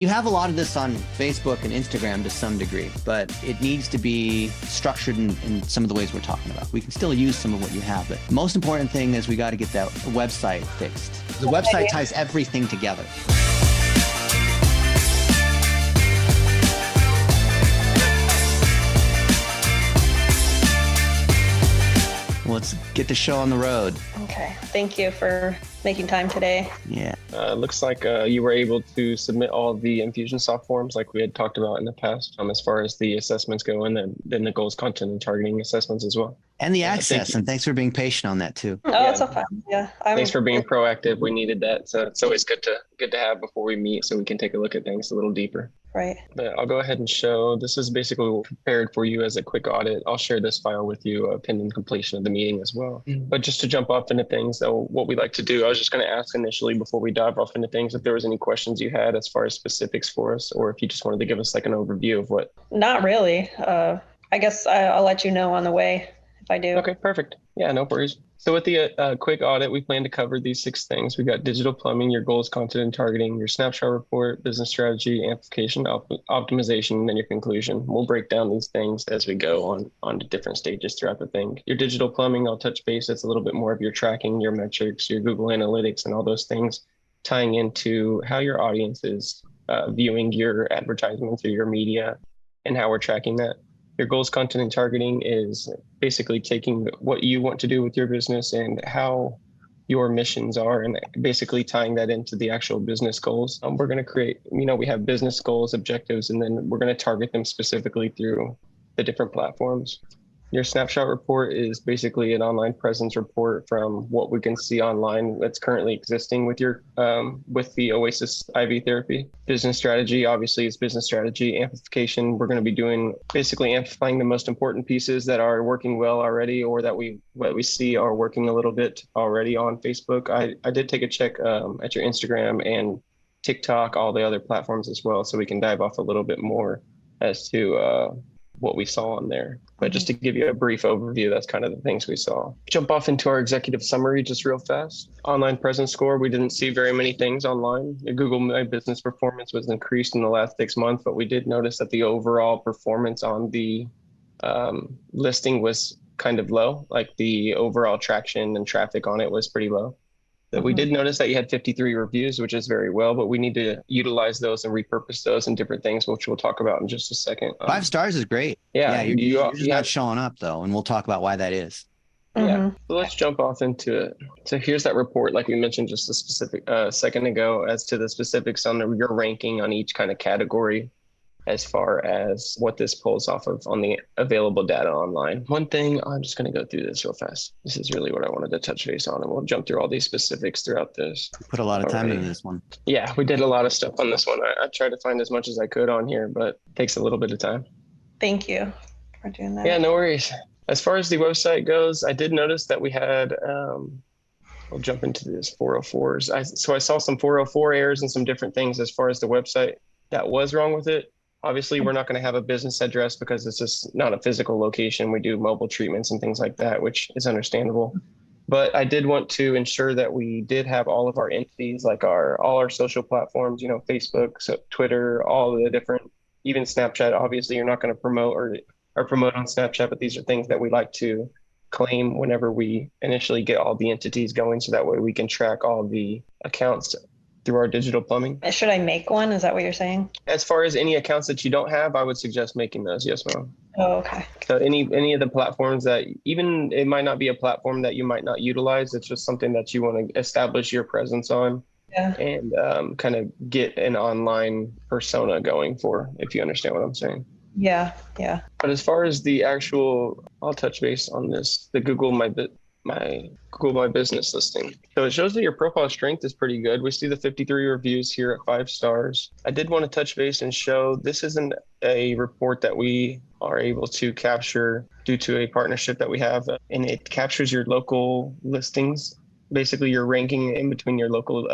You have a lot of this on Facebook and Instagram to some degree, but it needs to be structured in some of the ways we're talking about. We can still use some of what you have, but the most important thing is we got to get that website fixed. The website ties everything together. Let's get the show on the road. Okay. Thank you for making time today. Yeah. Looks like you were able to submit all the Infusionsoft forms like we had talked about in the past, as far as the assessments go, and then the goals, content, and targeting assessments as well. And the access, and thanks for being patient on that too. Oh, yeah. It's so fun. Yeah. Thanks for being proactive. We needed that. So it's always good to have before we meet so we can take a look at things a little deeper. Right. But I'll go ahead and show, this is basically what we prepared for you as a quick audit. I'll share this file with you pending completion of the meeting as well. But just to jump off into things, though, what we like to do, I was just going to ask initially before we dive off into things, if there was any questions you had as far as specifics for us, or if you just wanted to give us like an overview of what. Not really. I guess I'll let you know on the way if I do. Okay, perfect. Yeah, no worries. So with the quick audit, we plan to cover these 6 things. We've got digital plumbing, your goals, content, and targeting, your snapshot report, business strategy, amplification, optimization, and then your conclusion. We'll break down these things as we go on to different stages throughout the thing. Your digital plumbing, I'll touch base. It's a little bit more of your tracking, your metrics, your Google Analytics, and all those things, tying into how your audience is viewing your advertisements or your media and how we're tracking that. Your goals, content, and targeting is basically taking what you want to do with your business and how your missions are and basically tying that into the actual business goals. We're going to create, we have business goals, objectives, and then we're going to target them specifically through the different platforms. Your snapshot report is basically an online presence report from what we can see online that's currently existing with your with the Oasis IV therapy. Business strategy, obviously, is business strategy. Amplification, we're going to be doing basically amplifying the most important pieces that are working well already, or that what we see are working a little bit already on Facebook. I did take a check at your Instagram and TikTok, all the other platforms as well, so we can dive off a little bit more as to what we saw on there. But just to give you a brief overview, that's kind of the things we saw. Jump off into our executive summary just real fast. Online presence score, we didn't see very many things online. The Google My Business performance was increased in the last 6 months, but we did notice that the overall performance on the listing was kind of low. Like the overall traction and traffic on it was pretty low. But we did notice that you had 53 reviews, which is very well, but we need to utilize those and repurpose those in different things, which we'll talk about in just a second. 5 stars is great. Yeah, you're just not showing up though, and we'll talk about why that is. Yeah, so let's jump off into it. So here's that report, like we mentioned just a specific second ago, as to the specifics on your ranking on each kind of category, as far as what this pulls off of on the available data online. One thing, I'm just going to go through this real fast. This is really what I wanted to touch base on, and we'll jump through all these specifics throughout this. Put a lot of time into this one. Yeah, we did a lot of stuff on this one. I tried to find as much as I could on here, but it takes a little bit of time. Thank you for doing that. Yeah, no worries. As far as the website goes, I did notice that we had, we'll jump into this 404s. So I saw some 404 errors and some different things as far as the website that was wrong with it. Obviously, we're not going to have a business address because it's just not a physical location. We do mobile treatments and things like that, which is understandable. But I did want to ensure that we did have all of our entities, like all our social platforms, Facebook, so Twitter, all the different, even Snapchat. Obviously, you're not going to promote or promote on Snapchat, but these are things that we like to claim whenever we initially get all the entities going, so that way we can track all the accounts through our digital plumbing. Should I make one? Is that what you're saying? As far as any accounts that you don't have, I would suggest making those. Yes, ma'am. Oh, okay. So any of the platforms that, even it might not be a platform that you might not utilize, it's just something that you want to establish your presence on. Yeah. And kind of get an online persona going for, if you understand what I'm saying. Yeah. But as far as the actual, I'll touch base on this, the Google My Business listing. So it shows that your profile strength is pretty good. We see the 53 reviews here at 5 stars. I did want to touch base and show this isn't a report that we are able to capture due to a partnership that we have, and it captures your local listings, basically your ranking in between your local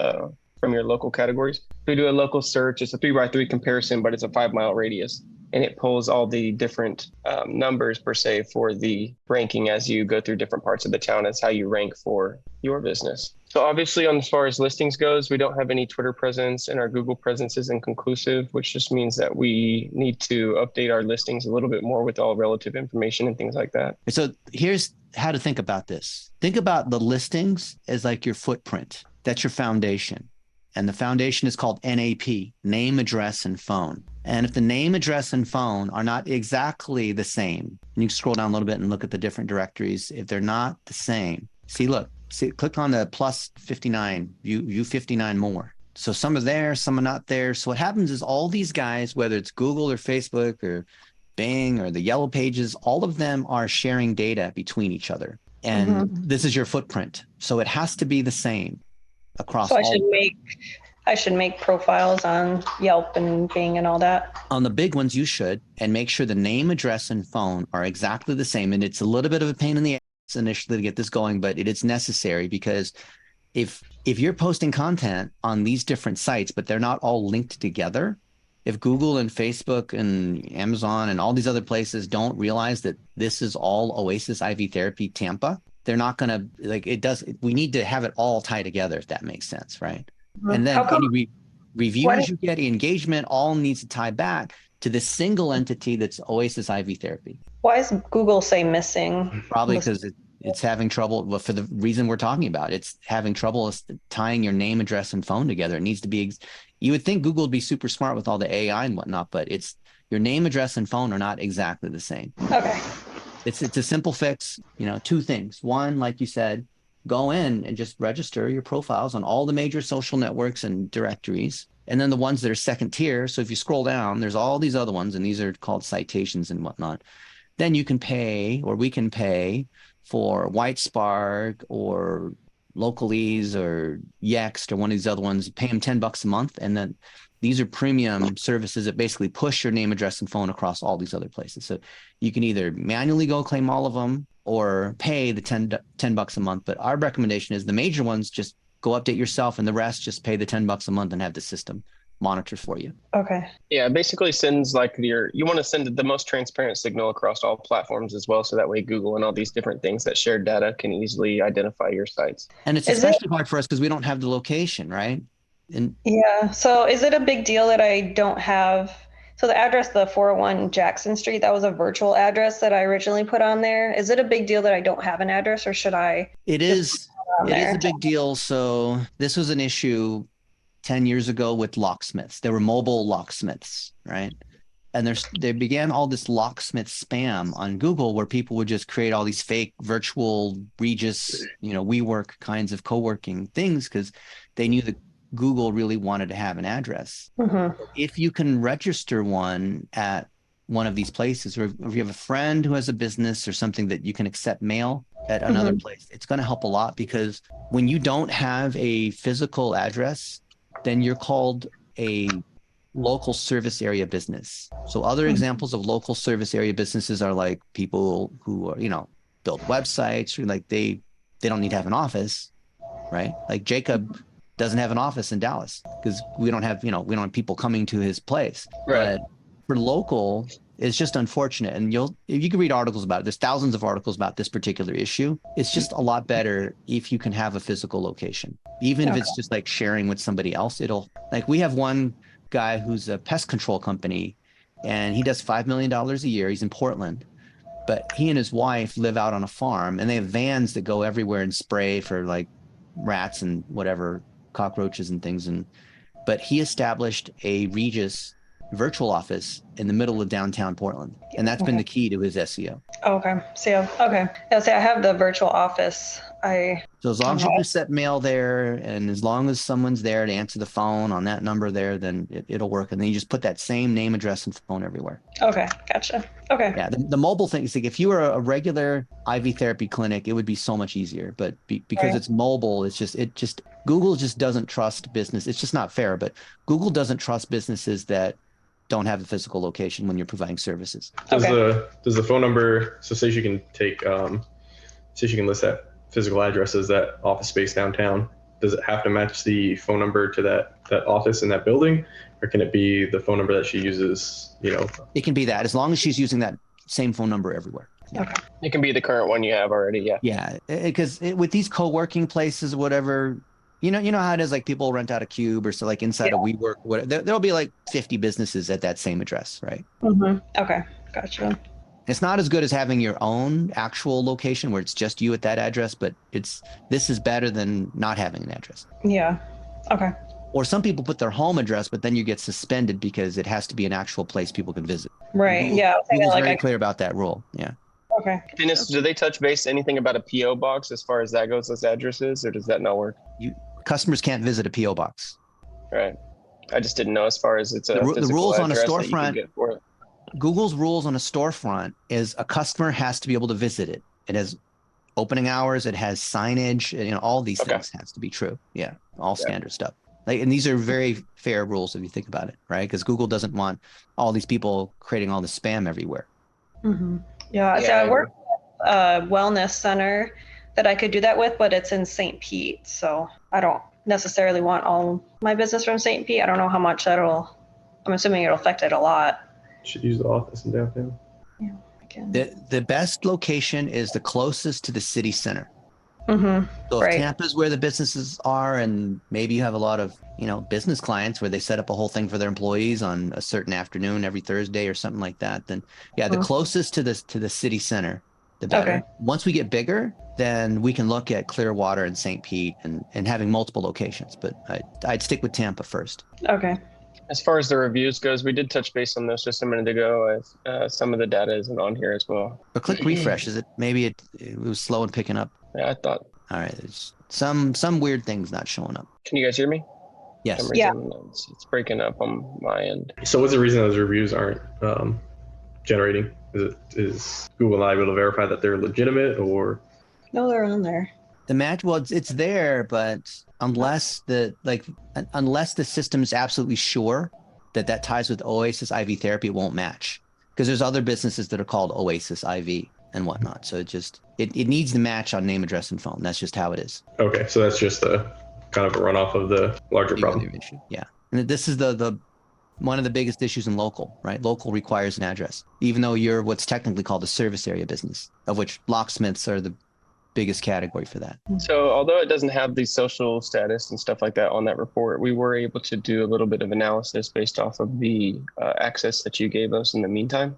from your local categories. We do a local search. It's a 3x3 comparison, but it's a 5-mile radius. and it pulls all the different numbers per se for the ranking as you go through different parts of the town. That's how you rank for your business. So obviously, on as far as listings goes, we don't have any Twitter presence, and our Google presence is inconclusive, which just means that we need to update our listings a little bit more with all relative information and things like that. So here's how to think about this. Think about the listings as like your footprint. That's your foundation. And the foundation is called NAP, name, address, and phone. And if the name, address, and phone are not exactly the same, and you can scroll down a little bit and look at the different directories. If they're not the same, click on the plus 59, view 59 more. So some are there, some are not there. So what happens is all these guys, whether it's Google or Facebook or Bing or the Yellow Pages, all of them are sharing data between each other. And this is your footprint. So it has to be the same across So all. I should make profiles on Yelp and Bing and all that. On the big ones, you should, and make sure the name, address, and phone are exactly the same. And it's a little bit of a pain in the ass initially to get this going, but it is necessary, because if you're posting content on these different sites, but they're not all linked together, if Google and Facebook and Amazon and all these other places don't realize that this is all Oasis IV Therapy Tampa, they're not going to, we need to have it all tie together, if that makes sense, right? And then any reviews you get, engagement, all needs to tie back to this single entity that's Oasis IV Therapy. Why is Google say missing? Probably because it's having trouble, for the reason we're talking about. It's having trouble tying your name, address, and phone together. It needs to be, you would think Google would be super smart with all the AI and whatnot, but it's your name, address, and phone are not exactly the same. Okay. It's a simple fix, two things. One, like you said, go in and just register your profiles on all the major social networks and directories. And then the ones that are second tier. So if you scroll down, there's all these other ones, and these are called citations and whatnot. Then you can pay, or we can pay for WhiteSpark or Localese or Yext or one of these other ones. Pay them $10 a month. And then these are premium services that basically push your name, address, and phone across all these other places. So you can either manually go claim all of them or pay the $10 a month. But our recommendation is the major ones, just go update yourself, and the rest just pay the $10 a month and have the system monitor for you. Okay. Yeah, it basically sends you want to send the most transparent signal across all platforms as well. So that way Google and all these different things that share data can easily identify your sites. And it's especially hard for us because we don't have the location, right? Yeah. So is it a big deal that I don't have, so the address, the 401 Jackson Street, that was a virtual address that I originally put on there. Is it a big deal that I don't have an address, or should I? It is a big deal. So this was an issue 10 years ago with locksmiths. There were mobile locksmiths, right? And they began all this locksmith spam on Google, where people would just create all these fake virtual Regis, WeWork kinds of co-working things, because they knew that Google really wanted to have an address. If you can register one at one of these places, or if you have a friend who has a business or something that you can accept mail at another place, it's going to help a lot, because when you don't have a physical address, then you're called a local service area business. So other examples of local service area businesses are like people who are, build websites, or like they don't need to have an office, right? Like Jacob doesn't have an office in Dallas because we don't have people coming to his place. Right. But for local, it's just unfortunate. And you can read articles about it. There's thousands of articles about this particular issue. It's just a lot better if you can have a physical location, even if it's just like sharing with somebody else. We have one guy who's a pest control company, and he does $5 million a year. He's in Portland, but he and his wife live out on a farm, and they have vans that go everywhere and spray for like rats and whatever, cockroaches and things. But he established a Regis virtual office in the middle of downtown Portland, and that's been the key to his SEO. Okay. I have the virtual office. So as long as you can set mail there, and as long as someone's there to answer the phone on that number there, then it'll work. And then you just put that same name, address, and phone everywhere. Okay, gotcha. Okay. Yeah, the mobile thing is like, if you were a regular IV therapy clinic, it would be so much easier. But because it's mobile, it just Google just doesn't trust business. It's just not fair. But Google doesn't trust businesses that don't have a physical location when you're providing services. Does the phone number, so say she can list that physical addresses, that office space downtown, does it have to match the phone number to that office in that building, or can it be the phone number that she uses? It can be that as long as she's using that same phone number everywhere. Yeah. Okay. It can be the current one you have already. Yeah. Yeah, because with these co-working places, whatever, you know how it is. Like people rent out a cube or so, like inside a WeWork. Whatever, there'll be like 50 businesses at that same address, right? Okay, gotcha. It's not as good as having your own actual location where it's just you at that address, but this is better than not having an address. Yeah. Okay. Or some people put their home address, but then you get suspended because it has to be an actual place people can visit. Right. Yeah. I was thinking, Google's very clear about that rule. Yeah. Okay. Dennis, do they touch base anything about a PO box as far as that goes, those addresses, or does that not work? Customers can't visit a PO box. Right. I just didn't know as far as it's a the rules on a address that you can storefront. get for it. Google's rules on a storefront is a customer has to be able to visit it. It has opening hours. It has signage. All these things has to be true. Yeah, all standard stuff. And these are very fair rules if you think about it, right? Because Google doesn't want all these people creating all the spam everywhere. Yeah. So I work with a wellness center that I could do that with, but it's in St. Pete, so I don't necessarily want all my business from St. Pete. I don't know how much I'm assuming it'll affect it a lot. Should use the office in downtown. Yeah, I can. The best location is the closest to the city center. So if Tampa's where the businesses are, and maybe you have a lot of business clients where they set up a whole thing for their employees on a certain afternoon every Thursday or something like that, then the closest to the city center, the better. Okay. Once we get bigger, then we can look at Clearwater and St. Pete and having multiple locations. But I'd stick with Tampa first. Okay. As far as the reviews goes, we did touch base on this just a minute ago. Some of the data isn't on here as well. But click refresh. Maybe it was slow in picking up? Yeah, I thought. All right. There's some weird things not showing up. Can you guys hear me? Yes. For some reason, it's breaking up on my end. So what's the reason those reviews aren't generating? Is Google not able to verify that they're legitimate, or? No, they're on there. The match, well, it's there, but unless the system's absolutely sure that ties with Oasis IV therapy, it won't match. Because there's other businesses that are called Oasis IV and whatnot. So it needs to match on name, address, and phone. That's just how it is. Okay, so that's just a kind of a runoff of the larger problem. Issue. Yeah, and this is the one of the biggest issues in local, right? Local requires an address, even though you're what's technically called a service area business, of which locksmiths are the biggest category for that. So although it doesn't have the social status and stuff like that on that report, we were able to do a little bit of analysis based off of the access that you gave us in the meantime.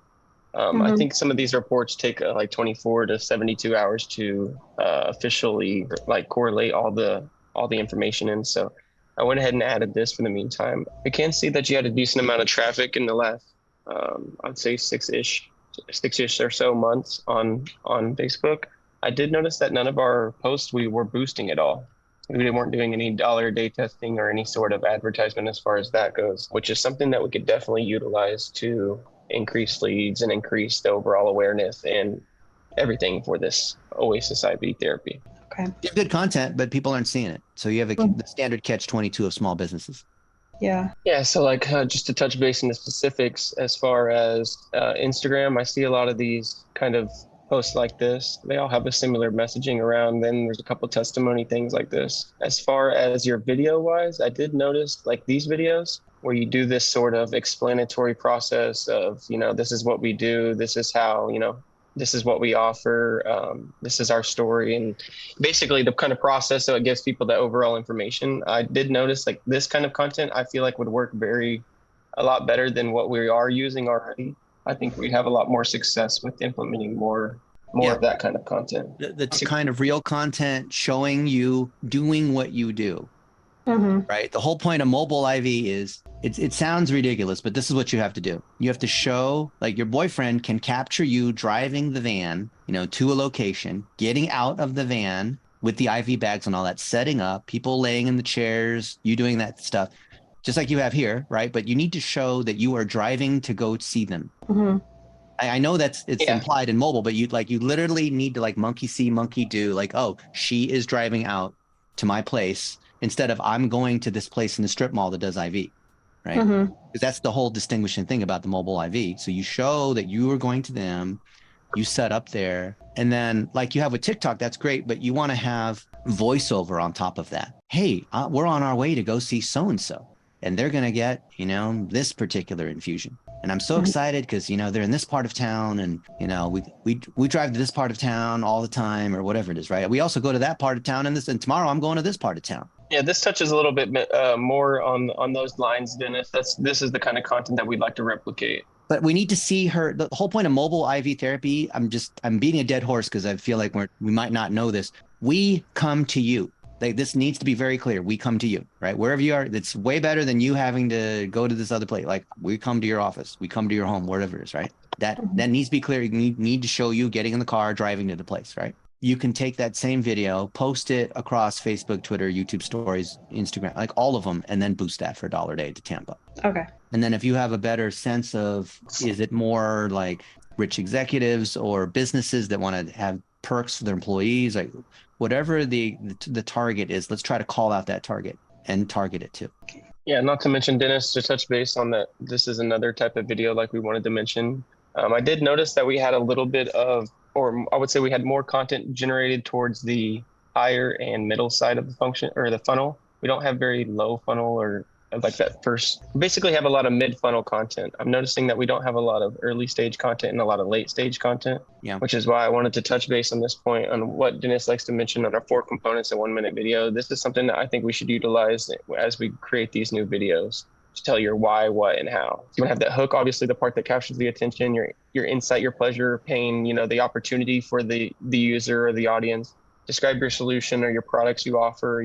I think some of these reports take like 24 to 72 hours to officially correlate all the information in. So I went ahead and added this for the meantime. I can see that you had a decent amount of traffic in the last, I'd say six-ish or so months on Facebook. I did notice that none of our posts we were boosting at all. We weren't doing any dollar-a-day testing or any sort of advertisement as far as that goes, which is something that we could definitely utilize to increase leads and increase the overall awareness and everything for this Oasis IV therapy. Okay. You have good content, but people aren't seeing it. So you have the standard catch-22 of small businesses. Yeah. Yeah. So just to touch base in the specifics, as far as Instagram, I see a lot of these kind of posts like this. They all have a similar messaging around. Then there's a couple testimony things like this. As far as your video wise, I did notice these videos where you do this sort of explanatory process of, this is what we do. This is how, this is what we offer. This is our story. And basically the kind of process. So it gives people the overall information. I did notice this kind of content, I feel like would work a lot better than what we are using already. I think we'd have a lot more success with implementing more of that kind of content. That's kind of real content showing you doing what you do, right? The whole point of mobile IV is, it sounds ridiculous, but this is what you have to do. You have to show, your boyfriend can capture you driving the van, to a location, getting out of the van with the IV bags and all that, setting up, people laying in the chairs, you doing that stuff. Just like you have here, right? But you need to show that you are driving to go see them. I know it's implied in mobile, but you literally need to monkey see, monkey do. Oh, she is driving out to my place instead of I'm going to this place in the strip mall that does IV, right? Because that's the whole distinguishing thing about the mobile IV. So you show that you are going to them, you set up there, and then you have with TikTok, that's great, but you want to have voiceover on top of that. Hey, we're on our way to go see so-and-so, and they're going to get, this particular infusion. And I'm so excited because, they're in this part of town, and, we drive to this part of town all the time, or whatever it is, right? We also go to that part of town, and tomorrow I'm going to this part of town. Yeah, this touches a little bit more on those lines, Dennis. This is the kind of content that we'd like to replicate. But we need to see her. The whole point of mobile IV therapy, I'm beating a dead horse because I feel like we might not know this. We come to you. Like, this needs to be very clear. We come to you, right? Wherever you are, it's way better than you having to go to this other place. Like, we come to your office, we come to your home, wherever it is, right? That needs to be clear. You need to show you getting in the car, driving to the place, right? You can take that same video, post it across Facebook, Twitter, YouTube stories, Instagram, like all of them, and then boost that for $1 a day to Tampa. Okay. And then if you have a better sense of, is it more like rich executives or businesses that want to have perks for their employees, like whatever the target is, let's try to call out that target and target it too. Yeah, not to mention, Dennis, to touch base on that, this is another type of video like we wanted to mention. I did notice that we had a little bit of, or I would say we had more content generated towards the higher and middle side of the function or the funnel. We don't have very low funnel or like that first, basically have a lot of mid funnel content. I'm noticing that we don't have a lot of early stage content and a lot of late stage content, which is why I wanted to touch base on this point on what Dennis likes to mention on our 4 components in 1 minute video. This is something that I think we should utilize as we create these new videos to tell your why, what, and how. You want to have that hook, obviously the part that captures the attention, your insight, your pleasure, pain, the opportunity for the user or the audience. Describe your solution or your products you offer,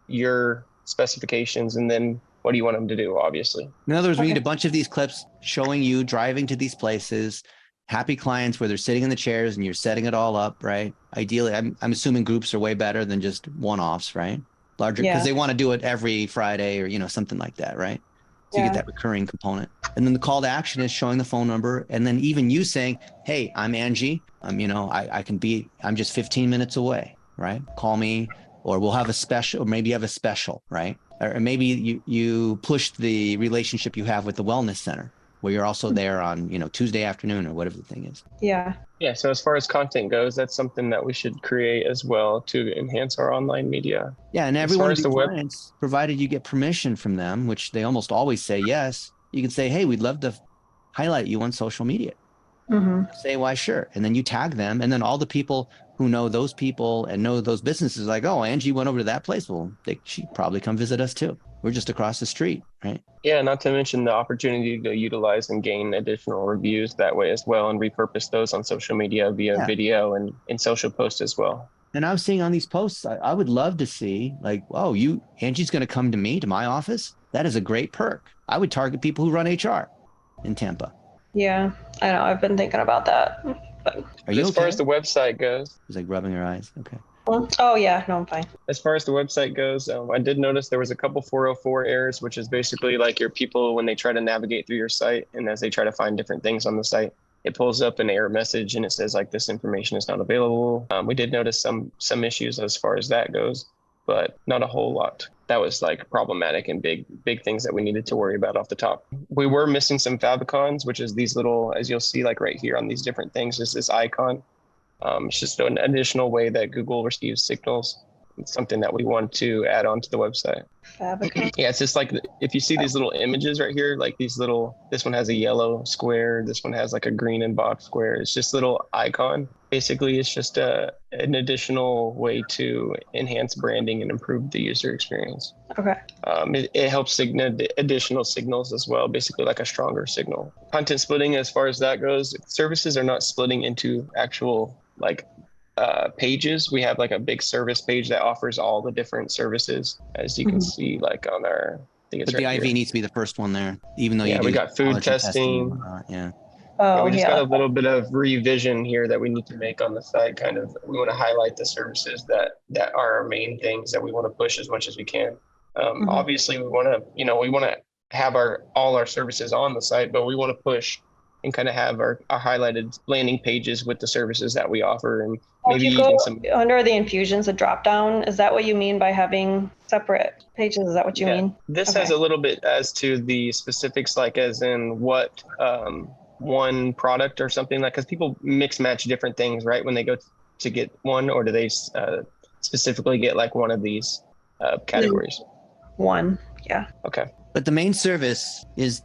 your specifications, and then what do you want them to do, obviously. In other words, we need a bunch of these clips showing you driving to these places, happy clients where they're sitting in the chairs and you're setting it all up, right? Ideally, I'm assuming groups are way better than just one-offs, right? Larger, because they want to do it every Friday or, something like that, right? So you get that recurring component. And then the call to action is showing the phone number. And then even you saying, hey, I'm Angie. I'm just 15 minutes away, right? Call me, or we'll have a special, or maybe you have a special, right? Or maybe you push the relationship you have with the wellness center where you're also there on, Tuesday afternoon or whatever the thing is. Yeah. Yeah. So as far as content goes, that's something that we should create as well to enhance our online media. Yeah. And every one of the clients, provided you get permission from them, which they almost always say yes, you can say, hey, we'd love to highlight you on social media. Say, why, sure. And then you tag them. And then all the people who know those people and know those businesses, like, oh, Angie went over to that place. Well, she'd probably come visit us too. We're just across the street, right? Yeah, not to mention the opportunity to utilize and gain additional reviews that way as well, and repurpose those on social media via video and in social posts as well. And I was seeing on these posts, I would love to see, like, oh, Angie's going to come to my office. That is a great perk. I would target people who run HR in Tampa. Yeah, I know. I've been thinking about that. But are you as far as the website goes? He's like rubbing her eyes. Okay. Oh, yeah. No, I'm fine. As far as the website goes, I did notice there was a couple 404 errors, which is basically like your people when they try to navigate through your site and as they try to find different things on the site, it pulls up an error message and it says like this information is not available. We did notice some issues as far as that goes, but not a whole lot. That was like problematic and big things that we needed to worry about off the top. We were missing some favicons, which is these little, as you'll see like right here on these different things, is this icon. It's just an additional way that Google receives signals. It's something that we want to add on to the website. Favicon. Yeah, it's just like if you see these little images right here, like this one has a yellow square, this one has like a green and box square. It's just little icon. Basically, it's just an additional way to enhance branding and improve the user experience. Okay. It helps signal additional signals as well, basically like a stronger signal. Content splitting, as far as that goes, services are not splitting into actual pages. We have like a big service page that offers all the different services, as you can see, like on our. I think it's but right the IV here. Needs to be the first one there, even though we got food testing. We just got a little bit of revision here that we need to make on the site. Kind of, we want to highlight the services that are our main things that we want to push as much as we can. Obviously, we want to have all our services on the site, but we want to push and kind of have our highlighted landing pages with the services that we offer, and maybe even some under the infusions, a drop down. Is that what you mean by having separate pages? Is that what you mean? This has a little bit as to the specifics, like as in what one product or something, like, because people mix match different things, right? When they go to get one, or do they specifically get like one of these categories? One. Yeah. Okay. But the main service is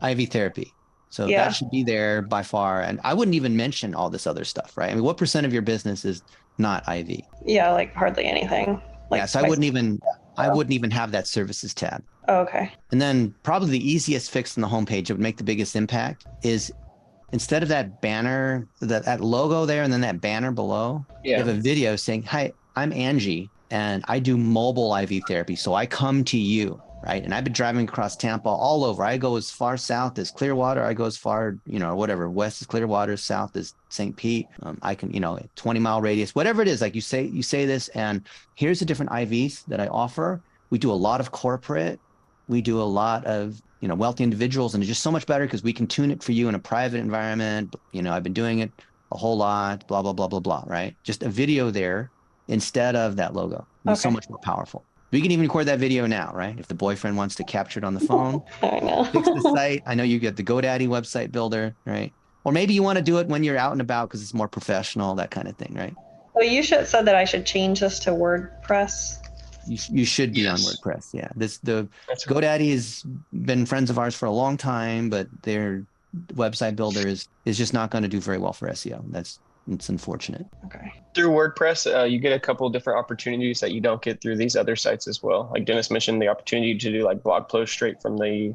IV therapy. So Yeah. that should be there by far. And I wouldn't even mention all this other stuff, right? I mean, what percent of your business is not IV? Yeah, like hardly anything. Like Yeah, so I wouldn't even have that services tab. Oh, okay. And then probably the easiest fix on the homepage that would make the biggest impact is instead of that banner, that logo there, and then that banner below, you have a video saying, "Hi, I'm Angie, and I do mobile IV therapy. So I come to you." Right. And I've been driving across Tampa all over. I go as far south as Clearwater. I go as far, whatever, west is Clearwater, south is St. Pete. I can, 20-mile radius, whatever it is. Like you say this, and here's the different IVs that I offer. We do a lot of corporate. We do a lot of, wealthy individuals, and it's just so much better because we can tune it for you in a private environment. I've been doing it a whole lot, blah, blah, blah, blah, blah. Right. Just a video there instead of that logo. It's so much more powerful. We can even record that video now, right? If the boyfriend wants to capture it on the phone, I know. fix the site. I know you get the GoDaddy website builder, right? Or maybe you want to do it when you're out and about because it's more professional, that kind of thing, right? Well, you said that I should change this to WordPress. You should be on WordPress, yeah. GoDaddy has been friends of ours for a long time, but their website builder is just not going to do very well for SEO. It's unfortunate. Okay. Through WordPress, you get a couple of different opportunities that you don't get through these other sites as well. Like Dennis mentioned, the opportunity to do like blog posts straight from the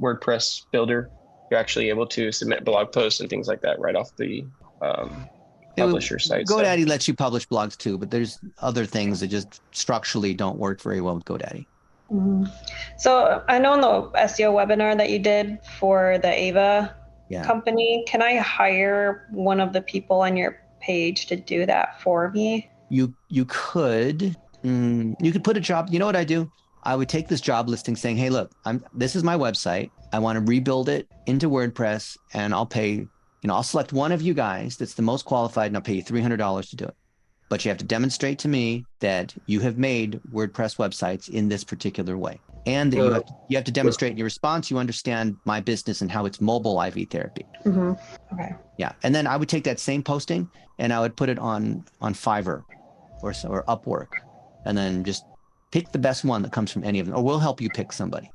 WordPress builder. You're actually able to submit blog posts and things like that right off the publisher site. GoDaddy lets you publish blogs too, but there's other things that just structurally don't work very well with GoDaddy. Mm-hmm. So I know in the SEO webinar that you did for the Ava company, can I hire one of the people on your page to do that for me? You could put a job. You know what I do? I would take this job listing saying, "Hey, look, this is my website. I want to rebuild it into WordPress, and I'll pay. I'll select one of you guys that's the most qualified, and I'll pay you $300 to do it. But you have to demonstrate to me that you have made WordPress websites in this particular way, and that you have to demonstrate in your response you understand my business and how it's mobile IV therapy." Mm-hmm. Okay. Yeah, and then I would take that same posting and I would put it on Fiverr or Upwork, and then just pick the best one that comes from any of them, or we'll help you pick somebody.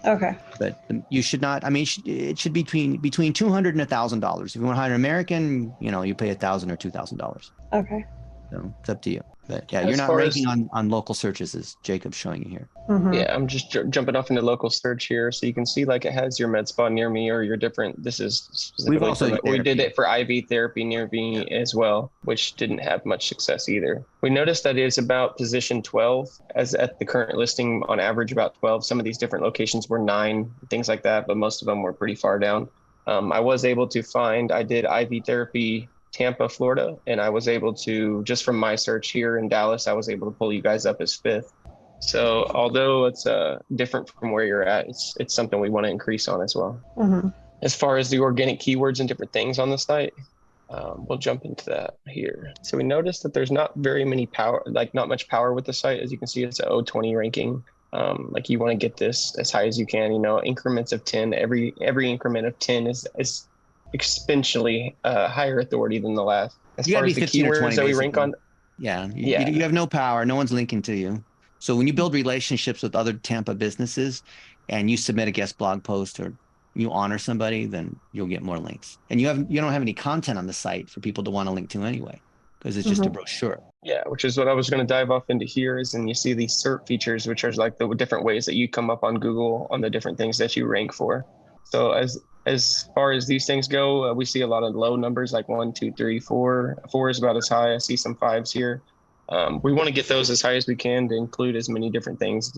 Okay. But you should not. I mean, it should be between $200 and $1,000. If you want to hire an American, you pay $1,000 or $2,000. Okay. So it's up to you. But yeah, you're not ranking on local searches, as Jacob's showing you here. Mm-hmm. Yeah, I'm just jumping off into local search here, so you can see like it has your med spa near me or your different. This is specifically we did it for IV therapy near me as well, which didn't have much success either. We noticed that it's about position 12 as at the current listing, on average about 12. Some of these different locations were 9, things like that, but most of them were pretty far down. I was able to find. I did IV therapy Tampa, Florida, and I was able to, just from my search here in Dallas, I was able to pull you guys up as 5th. So although it's different from where you're at, it's something we want to increase on as well. Mm-hmm. As far as the organic keywords and different things on the site, we'll jump into that here. So we noticed that there's not very many not much power with the site. As you can see, it's a 020 ranking. Like you want to get this as high as you can, increments of 10. Every increment of 10 is exponentially higher authority than the last. As far as the keywords that we rank on, you have no power. No one's linking to you. So when you build relationships with other Tampa businesses and you submit a guest blog post or you honor somebody, then you'll get more links. And you don't have any content on the site for people to want to link to anyway, because it's just a brochure. Yeah, which is what I was going to dive off into here is, and you see these SERP features, which are like the different ways that you come up on Google on the different things that you rank for. So as far as these things go, we see a lot of low numbers, like 1, 2, 3, 4. 4 is about as high. I see some 5s here. We want to get those as high as we can to include as many different things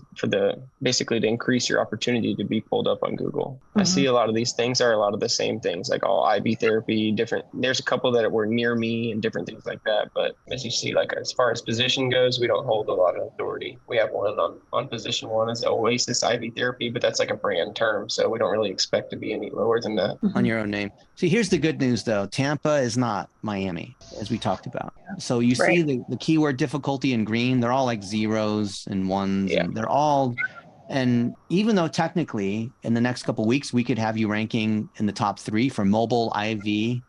basically to increase your opportunity to be pulled up on Google. Mm-hmm. I see a lot of these things are a lot of the same things, like all IV therapy, different. There's a couple that were near me and different things like that. But as you see, like as far as position goes, we don't hold a lot of authority. We have one on position 1 is Oasis IV therapy, but that's like a brand term. So we don't really expect to be any lower than that. Mm-hmm. On your own name. See, here's the good news though. Tampa is not Miami, as we talked about. So you see the keyword difficulty in green, they're all like 0s and 1s. And they're all, and even though technically in the next couple of weeks, we could have you ranking in the top 3 for mobile IV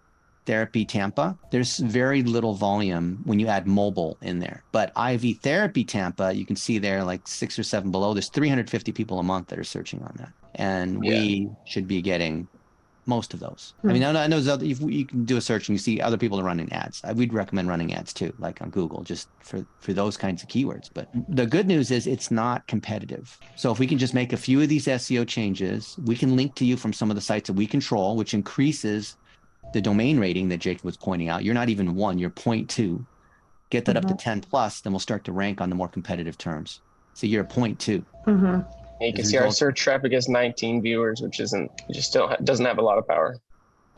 Therapy Tampa, there's very little volume when you add mobile in there. But IV Therapy Tampa, you can see there like 6 or 7 below, there's 350 people a month that are searching on that. And we should be getting most of those. I mean, I know if you can do a search and you see other people are running ads. We'd recommend running ads too, like on Google, just for those kinds of keywords. But the good news is it's not competitive. So if we can just make a few of these SEO changes, we can link to you from some of the sites that we control, which increases the domain rating that Jake was pointing out. You're not even 1, you're 0.2. Get that up to 10 plus, then we'll start to rank on the more competitive terms. So you're a 0.2. You can see our search traffic is 19 viewers, which doesn't have a lot of power.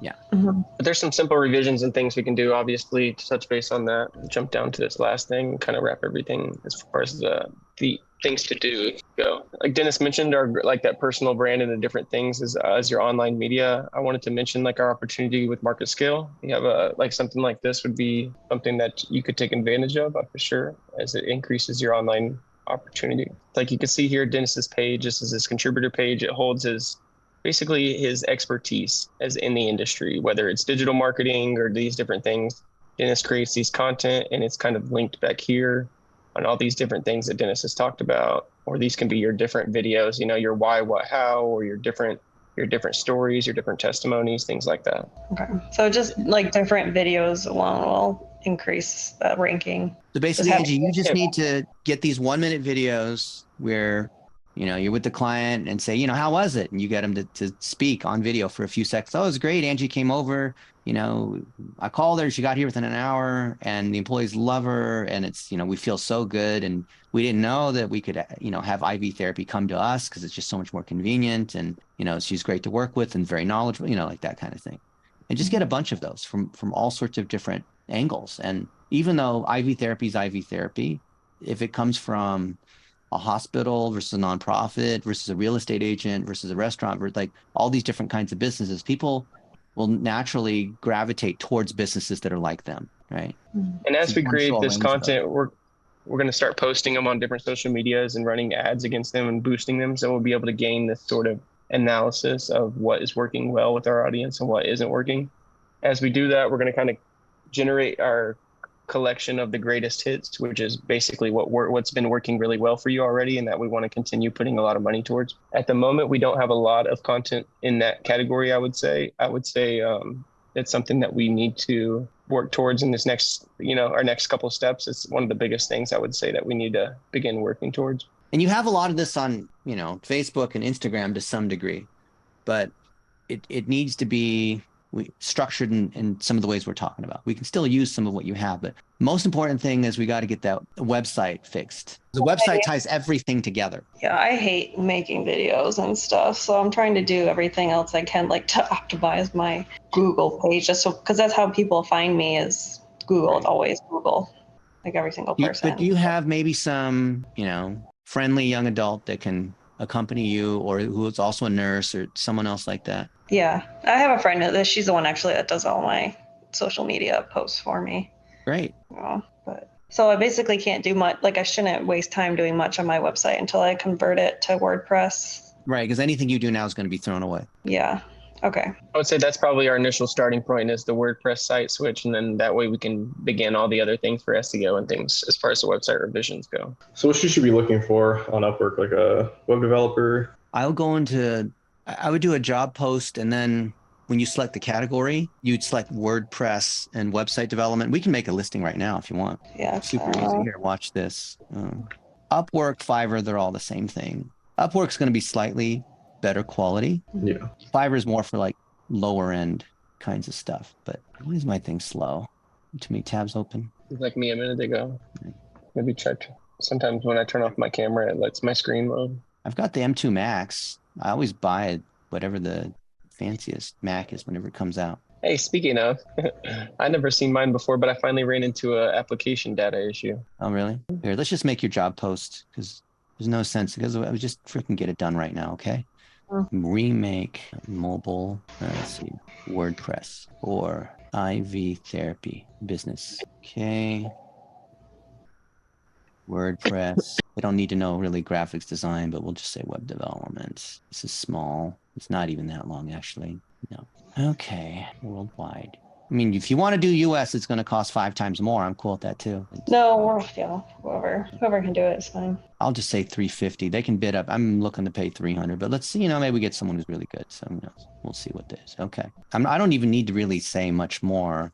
Yeah. But there's some simple revisions and things we can do, obviously, to touch base on that. Jump down to this last thing, kind of wrap everything as far as the things to do go. Like Dennis mentioned, like that personal brand and the different things as your online media. I wanted to mention like our opportunity with Market Scale. You have like something like this would be something that you could take advantage of for sure, as it increases your online opportunity. Like you can see here, Dennis's page, this is his contributor page. It holds basically his expertise as in the industry, whether it's digital marketing or these different things. Dennis creates these content and it's kind of linked back here on all these different things that Dennis has talked about, or these can be your different videos, your why, what, how, or your different stories, your different testimonies, things like that. Okay. So just like different videos alone will increase that ranking. So basically, Angie, you just need to get these 1-minute videos where, you're with the client and say, how was it? And you get them to speak on video for a few seconds. Oh, it was great. Angie came over, I called her, she got here within an hour and the employees love her. And it's, we feel so good. And we didn't know that we could, have IV therapy come to us because it's just so much more convenient. And, she's great to work with and very knowledgeable, like that kind of thing. And just get a bunch of those from all sorts of different angles. And even though IV therapy is IV therapy, if it comes from a hospital versus a nonprofit versus a real estate agent versus a restaurant, like all these different kinds of businesses, people will naturally gravitate towards businesses that are like them, right? And as we create this content, we're going to start posting them on different social medias and running ads against them and boosting them. So we'll be able to gain this sort of analysis of what is working well with our audience and what isn't working. As we do that, we're going to kind of generate our collection of the greatest hits, which is basically what's been working really well for you already and that we want to continue putting a lot of money towards. At the moment, we don't have a lot of content in that category, I would say it's something that we need to work towards in this next, our next couple of steps. It's one of the biggest things I would say that we need to begin working towards. And you have a lot of this on, Facebook and Instagram to some degree, but it needs to be structured in some of the ways we're talking about. We can still use some of what you have, but most important thing is we got to get that website fixed. The website ties everything together. Yeah, I hate making videos and stuff, so I'm trying to do everything else I can, like to optimize my Google page, just so because that's how people find me is Google. It's always Google, like every single person. But do you have maybe some, friendly young adult that can accompany you, or who is also a nurse or someone else like that? Yeah, I have a friend that she's the one actually that does all my social media posts for me. Great. So I basically can't do much. Like I shouldn't waste time doing much on my website until I convert it to WordPress. Right, because anything you do now is going to be thrown away. Yeah. Okay. I would say that's probably our initial starting point is the WordPress site switch. And then that way we can begin all the other things for SEO and things as far as the website revisions go. So what you should be looking for on Upwork, like a web developer? I would do a job post, and then when you select the category, you'd select WordPress and website development. We can make a listing right now if you want. Yeah. Super easy. Here, watch this. Upwork, Fiverr, they're all the same thing. Upwork's going to be slightly better quality. Yeah. Fiverr is more for like lower end kinds of stuff. But why is my thing slow? Too many tabs open. Like me a minute ago. Maybe sometimes when I turn off my camera, it lets my screen load. I've got the M2 Max. I always buy whatever the fanciest Mac is whenever it comes out. Hey, speaking of, I never seen mine before, but I finally ran into an application data issue. Oh, really? Here, let's just make your job post because there's no sense because I would just freaking get it done right now, okay? Remake mobile, let's see, WordPress or IV therapy business. Okay. WordPress. We don't need to know really graphics design, but we'll just say web development. This is small. It's not even that long, actually. No. Okay. Worldwide. I mean, if you want to do US, it's going to cost 5 times more. I'm cool with that too. No, whoever can do it is fine. I'll just say 350. They can bid up. I'm looking to pay 300, but let's see, maybe we get someone who's really good. So we'll see what this. Okay. I don't even need to really say much more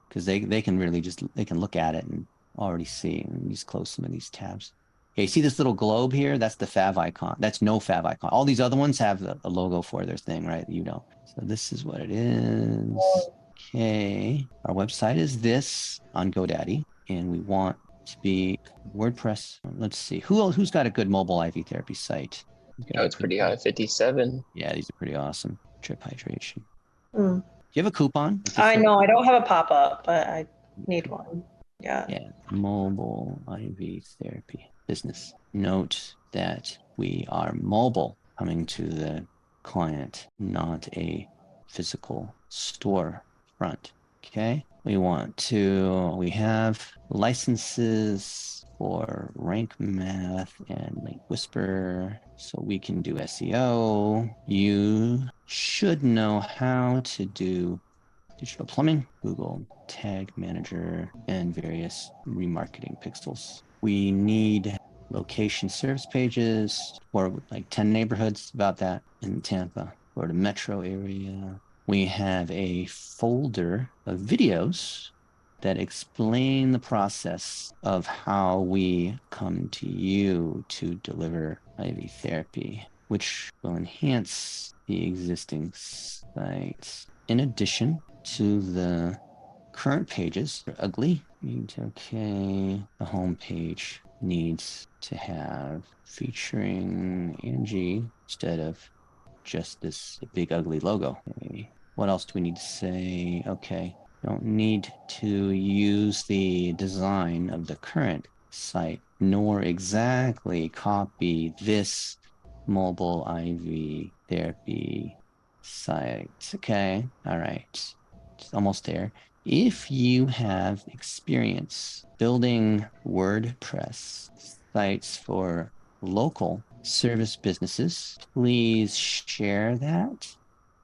because they can really they can look at it and already see. Let me just close some of these tabs. Okay, see this little globe here? That's the fav icon. That's no fav icon. All these other ones have a logo for their thing, right? You don't. So this is what it is. Okay. Our website is this on GoDaddy, and we want to be WordPress. Let's see. Who's got a good mobile IV therapy site? It's pretty high, 57. Yeah, these are pretty awesome. Trip hydration. Mm. Do you have a coupon? I know I don't have a pop-up, but I need one. Yeah. Yeah, mobile IV therapy business. Note that we are mobile, coming to the client, not a physical store front. Okay. We have licenses for Rank Math and Link Whisper, so we can do SEO. You should know how to do digital plumbing, Google Tag Manager, and various remarketing pixels. We need location service pages for like 10 neighborhoods, about that in Tampa, or the metro area. We have a folder of videos that explain the process of how we come to you to deliver IV therapy, which will enhance the existing sites. In addition to the current pages, they're ugly. Okay, the home page needs to have featuring Angie instead of just this big ugly logo. Okay. What else do we need to say? Okay, don't need to use the design of the current site, nor exactly copy this mobile IV therapy site. Okay, all right, it's almost there. If you have experience building WordPress sites for local service businesses, please share that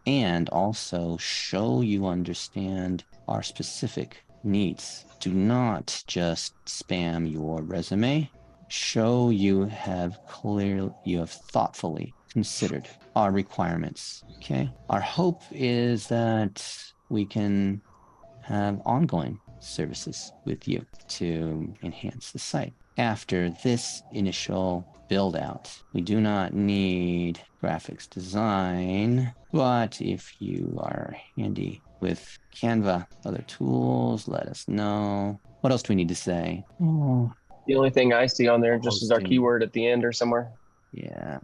and also show you understand our specific needs. Do not just spam your resume. Show you have thoughtfully considered our requirements. Okay. Our hope is that we can have ongoing services with you to enhance the site. After this initial build out, we do not need graphics design, but if you are handy with Canva, other tools, let us know. What else do we need to say? Oh, The only thing I see on there just is our Hosting. keyword at the end or somewhere. yeah.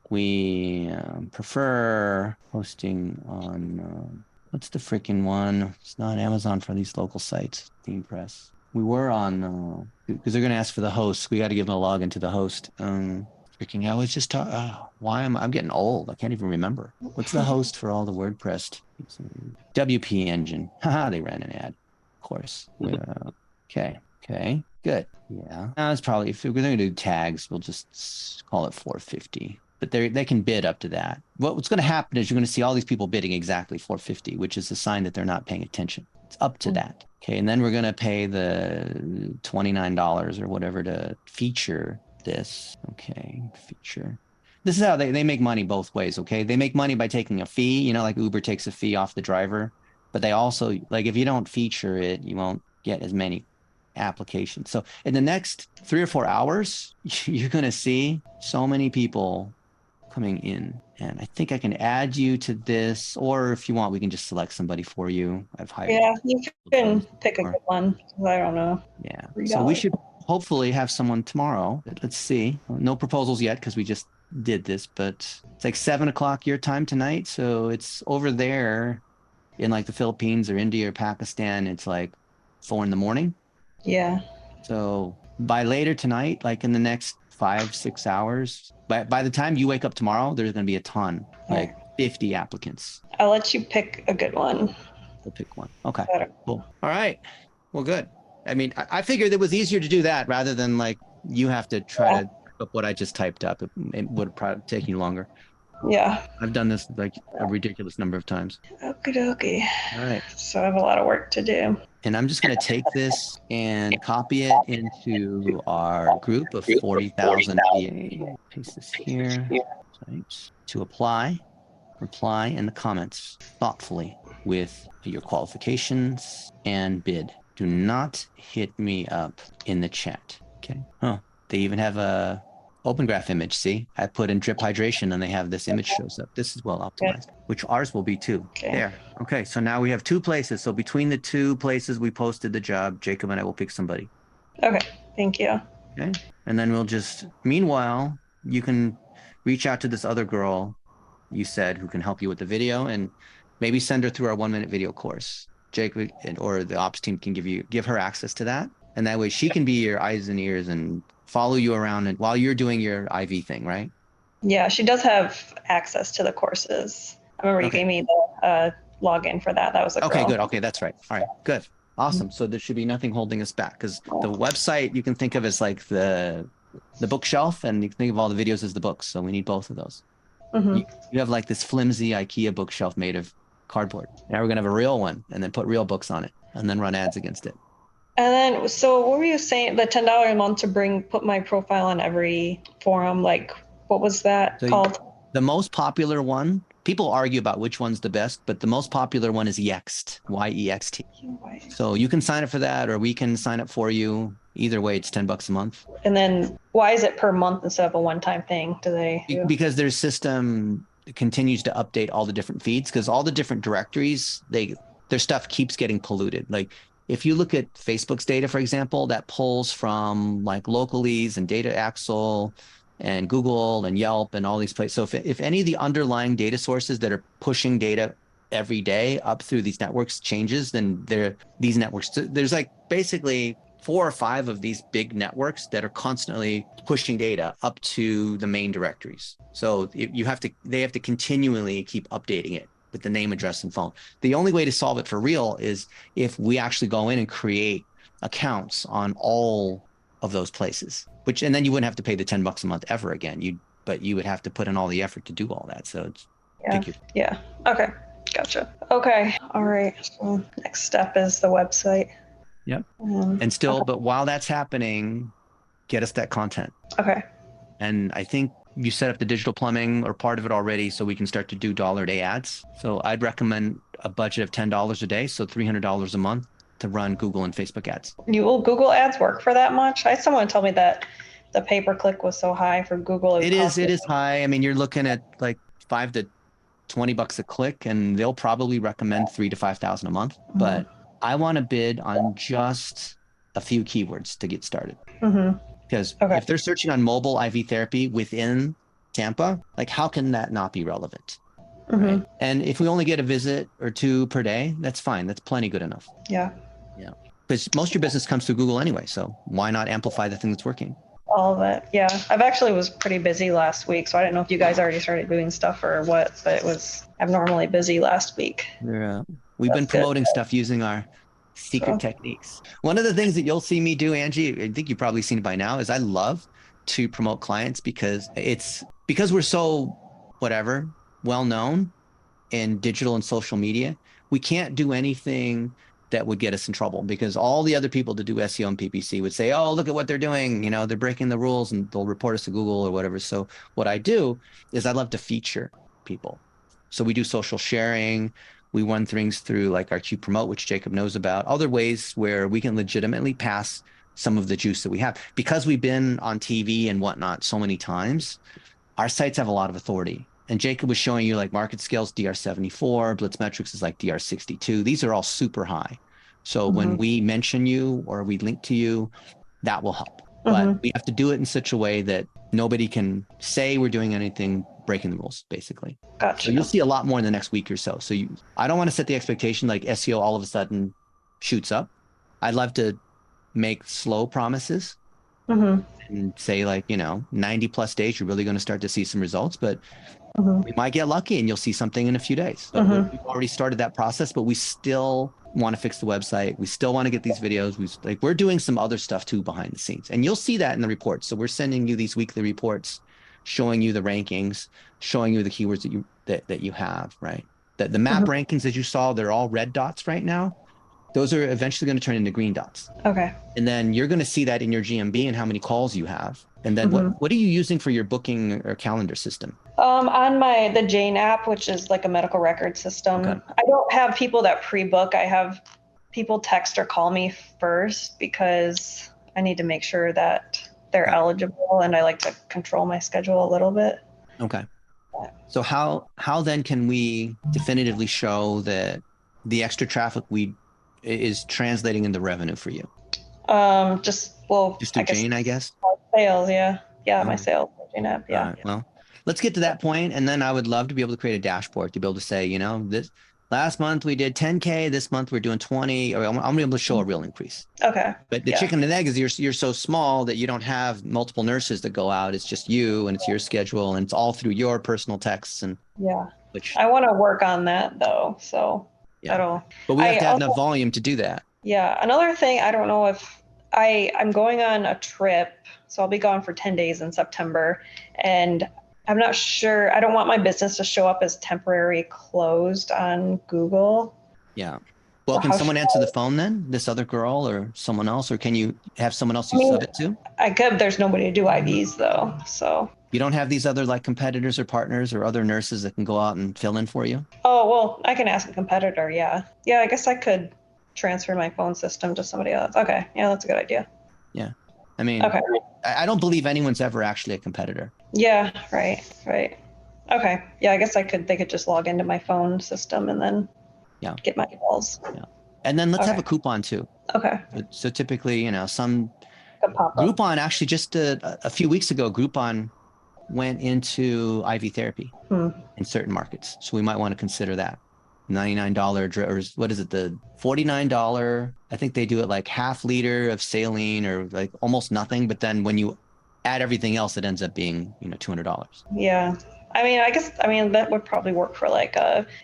We prefer hosting on, what's the freaking one? It's not Amazon for these local sites, ThemePress. We were on, because they're going to ask for the host. We got to give them a login to the host. Freaking, I was just talking, I'm getting old. I can't even remember. What's the host for all the WordPress? WP Engine. Haha, they ran an ad, of course. Okay, good. Yeah. It's probably, if we're going to do tags, we'll just call it 450. But they can bid up to that. What's going to happen is you're going to see all these people bidding exactly 450, which is a sign that they're not paying attention. It's up to that. Okay, and then we're going to pay the $29 or whatever to feature this. Okay, feature. This is how they make money both ways, okay? They make money by taking a fee, like Uber takes a fee off the driver. But they also, like, if you don't feature it, you won't get as many applications. So in the next 3 or 4 hours, you're going to see so many people coming in. And I think I can add you to this, or if you want, we can just select somebody for you. I've hired. Yeah, you can pick a good one. I don't know. Yeah. $3. So we should hopefully have someone tomorrow. Let's see. No proposals yet because we just did this, but it's like 7 o'clock your time tonight. So it's over there in like the Philippines or India or Pakistan. It's like 4 a.m. Yeah. So by later tonight, like in the next 5-6 hours, by the time you wake up tomorrow, there's going to be a ton, like 50 applicants. I'll let you pick a good one. We'll pick one. Okay, Better. cool. All right. Well, good. I mean, I figured it was easier to do that rather than like you have to try to type up what I just typed up. It would probably take you longer. Yeah. I've done this like a ridiculous number of times. Okie dokie. All right. So I have a lot of work to do. And I'm just going to take this and copy it into our group of 40,000 VA. Paste this here. Right. To apply, reply in the comments thoughtfully with your qualifications and bid. Do not hit me up in the chat. Okay. Oh, they even have a open graph image. See, I put in drip hydration and they have this image shows up. This is well optimized, which ours will be too. Okay. There. Okay. So now we have 2 places. So between the 2 places we posted the job, Jacob and I will pick somebody. Okay. Thank you. Okay. And then we'll just, meanwhile, you can reach out to this other girl you said who can help you with the video and maybe send her through our 1-minute video course. Jacob or the ops team can give her access to that. And that way she can be your eyes and ears and follow you around and while you're doing your IV thing, right? Yeah, she does have access to the courses. I remember you gave me the login for that. That was a girl. Okay, good. Okay, that's right. All right, good. Awesome. So there should be nothing holding us back because the website you can think of as like the bookshelf and you can think of all the videos as the books. So we need both of those. You have like this flimsy IKEA bookshelf made of cardboard. Now we're going to have a real one and then put real books on it and then run ads against it. And then, so what were you saying? The $10 a month to put my profile on every forum. Like, what was that called? The most popular one, people argue about which one's the best, but the most popular one is Yext, Y-E-X-T. So you can sign up for that or we can sign up for you. Either way, it's $10 a month. And then why is it per month instead of a one-time thing? Because their system continues to update all the different feeds because all the different directories, their stuff keeps getting polluted. Like if you look at Facebook's data, for example, that pulls from like Localese and Data Axle and Google and Yelp and all these places. So if any of the underlying data sources that are pushing data every day up through these networks changes, then these networks, there's like basically 4 or 5 of these big networks that are constantly pushing data up to the main directories. So they have to continually keep updating it with the name, address, and phone. The only way to solve it for real is if we actually go in and create accounts on all of those places, and then you wouldn't have to pay the $10 a month ever again. But you would have to put in all the effort to do all that. So it's yeah. Okay. Gotcha. Okay. All right. So next step is the website. Yep. But while that's happening, get us that content. Okay. And I think you set up the digital plumbing or part of it already so we can start to do $1-a-day ads. So I'd recommend a budget of $10 a day. So $300 a month to run Google and Facebook ads. Will Google ads work for that much? Someone told me that the pay-per-click was so high for Google. It is high. I mean, you're looking at like $5 to $20 a click and they'll probably recommend $3,000 to $5,000 a month. But I want to bid on just a few keywords to get started. Because if they're searching on mobile IV therapy within Tampa, like how can that not be relevant? Right? And if we only get a visit or 2 per day, that's fine. That's plenty good enough. Yeah. Because most of your business comes through Google anyway. So why not amplify the thing that's working? All of it. Yeah. I've actually was pretty busy last week. So I didn't know if you guys already started doing stuff or what, but it was abnormally busy last week. We've been promoting stuff using our secret techniques. One of the things that you'll see me do, Angie, I think you've probably seen it by now, is I love to promote clients because we're so well known in digital and social media. We can't do anything that would get us in trouble because all the other people that do SEO and PPC would say, oh, look at what they're doing. They're breaking the rules and they'll report us to Google or whatever. So what I do is I love to feature people. So we do social sharing. We run things through like our Q Promote, which Jacob knows about, other ways where we can legitimately pass some of the juice that we have. Because we've been on TV and whatnot so many times, our sites have a lot of authority. And Jacob was showing you like market scales, DR74, BlitzMetrics is like DR62. These are all super high. So when we mention you or we link to you, that will help. But we have to do it in such a way that nobody can say we're doing anything breaking the rules, basically. Gotcha. So you'll see a lot more in the next week or so. So I don't want to set the expectation like SEO all of a sudden shoots up. I'd love to make slow promises and say like, 90 plus days, you're really going to start to see some results, but we might get lucky and you'll see something in a few days. So we've already started that process, but we still want to fix the website. We still want to get these videos. We're doing some other stuff too behind the scenes, and you'll see that in the reports. So we're sending you these weekly reports showing you the rankings, showing you the keywords that you have, right? The map rankings that you saw, they're all red dots right now. Those are eventually going to turn into green dots. Okay. And then you're going to see that in your GMB and how many calls you have. And then what are you using for your booking or calendar system? On the Jane app, which is like a medical record system, Okay. I don't have people that pre-book. I have people text or call me first because I need to make sure that they're eligible, and I like to control my schedule a little bit. Okay. So how then can we definitively show that the extra traffic is translating into revenue for you? Just through Jane, I guess. Sales, yeah, my sales Jane app, yeah. All right, well, let's get to that point, and then I would love to be able to create a dashboard to be able to say, this last month we did 10K, this month we're doing 20, or I'm able to show a real increase. Okay. But the chicken and egg is you're so small that you don't have multiple nurses that go out. It's just you, and it's your schedule, and it's all through your personal texts. And which I want to work on that though, so but we have to have enough volume to do that. Yeah, another thing, I don't know if I'm going on a trip, so I'll be gone for 10 days in September, and I'm not sure, I don't want my business to show up as temporary closed on Google. Yeah. Well, can someone answer the phone then? This other girl or someone else, or can you have someone else you sub it to? I could, there's nobody to do IVs though, so. You don't have these other like competitors or partners or other nurses that can go out and fill in for you? Oh, well, I can ask a competitor, yeah. Yeah, I guess I could transfer my phone system to somebody else. Okay, yeah, that's a good idea. Yeah. I mean, I don't believe anyone's ever actually a competitor. Yeah, right. Okay, yeah, I guess they could just log into my phone system and then get my calls. Yeah. And then let's have a coupon too. Okay. So typically, some Groupon actually just a few weeks ago, Groupon went into IV therapy in certain markets. So we might want to consider that. $99 or what is it? The $49. I think they do it like half liter of saline or like almost nothing. But then when you add everything else, it ends up being, $200. Yeah. I mean, that would probably work for like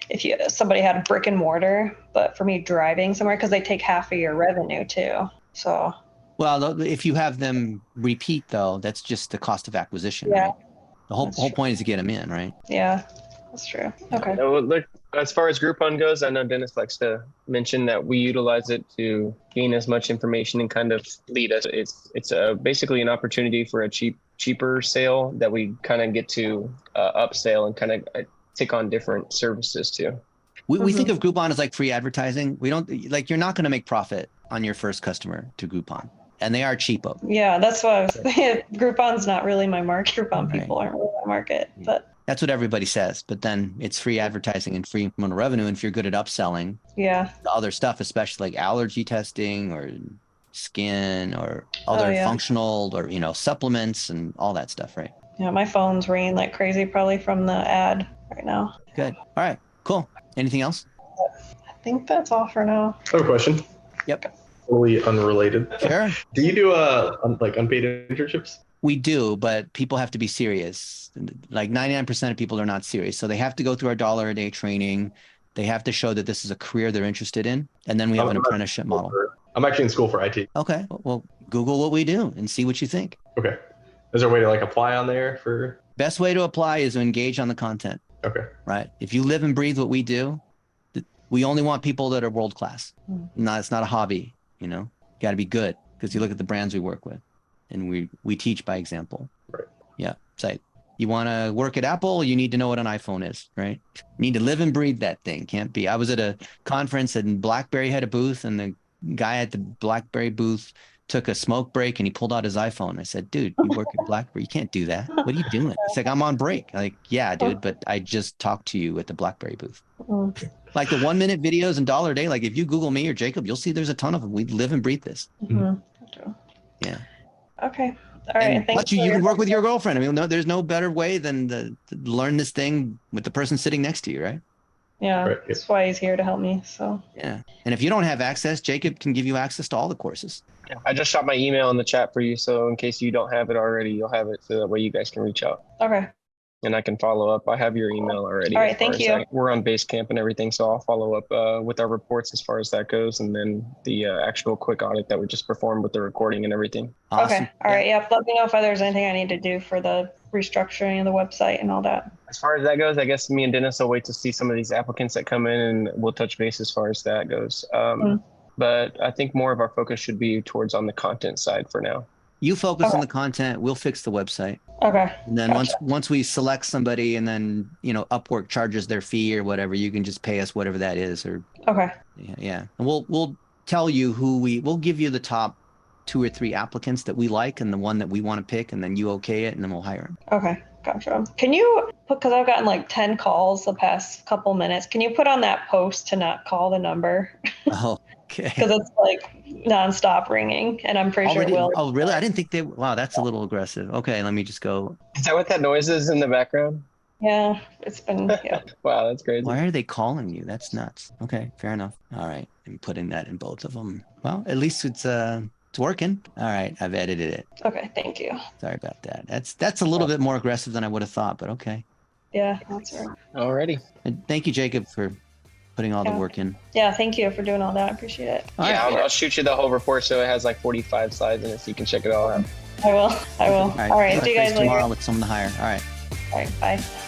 if somebody had a brick and mortar, but for me driving somewhere, because they take half of your revenue too. So. Well, if you have them repeat though, that's just the cost of acquisition. Yeah. Right? The whole point is to get them in, right? Yeah, that's true. Okay. Look, as far as Groupon goes, I know Dennis likes to mention that we utilize it to gain as much information and kind of lead us. It's basically an opportunity for a cheaper sale that we kind of get to upsell and kind of take on different services too. We think of Groupon as like free advertising. We don't like, you're not going to make profit on your first customer to Groupon. And they are cheapo. Yeah, that's what I was saying. Groupon's not really my market. Groupon people aren't really my market, but that's what everybody says. But then it's free advertising and free incremental revenue. And if you're good at upselling the other stuff, especially like allergy testing or skin or other functional or, supplements and all that stuff, right? Yeah, my phone's ringing like crazy, probably from the ad right now. Good. All right, cool. Anything else? I think that's all for now. I have a question. Yep. Totally unrelated. Sure. Do you do like unpaid internships? We do, but people have to be serious. Like 99% of people are not serious. So they have to go through our $1 a day training. They have to show that this is a career they're interested in. And then we have an apprenticeship model. I'm actually in school for IT. Okay. Well, Google what we do and see what you think. Okay. Is there a way to like apply on there for? Best way to apply is to engage on the content. Okay. Right. If you live and breathe what we do, we only want people that are world-class. No, it's not a hobby. Got to be good, because you look at the brands we work with and we teach by example. Right. Yeah. So you want to work at Apple, you need to know what an iPhone is, right? You need to live and breathe that thing. Can't be. I was at a conference and BlackBerry had a booth, and the guy at the BlackBerry booth took a smoke break and he pulled out his iPhone. I said, dude, you work at BlackBerry. You can't do that. What are you doing? He's like, I'm on break. I'm like, yeah, dude, but I just talked to you at the BlackBerry booth. Like the 1 minute videos and $1 a day. Like if you Google me or Jacob, you'll see there's a ton of them. We live and breathe this. Yeah. Okay. All right. Thanks. You can work with your girlfriend. I mean, there's no better way than to learn this thing with the person sitting next to you, right? Yeah. That's why he's here to help me. So. Yeah. And if you don't have access, Jacob can give you access to all the courses. Yeah, I just shot my email in the chat for you. So in case you don't have it already, you'll have it so that way you guys can reach out. Okay. And I can follow up. I have your email already. All right, thank you. We're on Basecamp and everything, so I'll follow up with our reports as far as that goes, and then the actual quick audit that we just performed with the recording and everything. Awesome. Okay. All right. Yep. Let me know if there's anything I need to do for the restructuring of the website and all that. As far as that goes, I guess me and Dennis will wait to see some of these applicants that come in, and we'll touch base as far as that goes. But I think more of our focus should be towards on the content side for now. You focus on the content, we'll fix the website. Okay. And then Gotcha. once we select somebody and then, Upwork charges their fee or whatever, you can just pay us whatever that is. Or Okay. yeah. And we'll tell you we'll give you the top 2 or 3 applicants that we like and the one that we want to pick, and then you okay it and then we'll hire them. Okay. Gotcha. Can you, because I've gotten like 10 calls the past couple minutes, can you put on that post to not call the number? Oh, okay. Because it's like nonstop ringing, and I'm pretty sure it will. Oh, really? I didn't think wow, that's a little aggressive. Okay, let me just go. Is that what that noise is in the background? Yeah, it's been, yeah. Wow, that's crazy. Why are they calling you? That's nuts. Okay, fair enough. All right, I'm putting that in both of them. Well, at least it's working. All right, I've edited it. Okay, thank you. Sorry about that. That's a little bit more aggressive than I would have thought, but okay. Yeah, that's right. Alrighty. And thank you, Jacob, for putting all the work in. Yeah, thank you for doing all that. I appreciate it. All Yeah, right. I'll shoot you the whole report so it has like 45 slides in it so you can check it all out. I will. All All right, see you guys later. tomorrow with someone to hire. All right. All right, bye.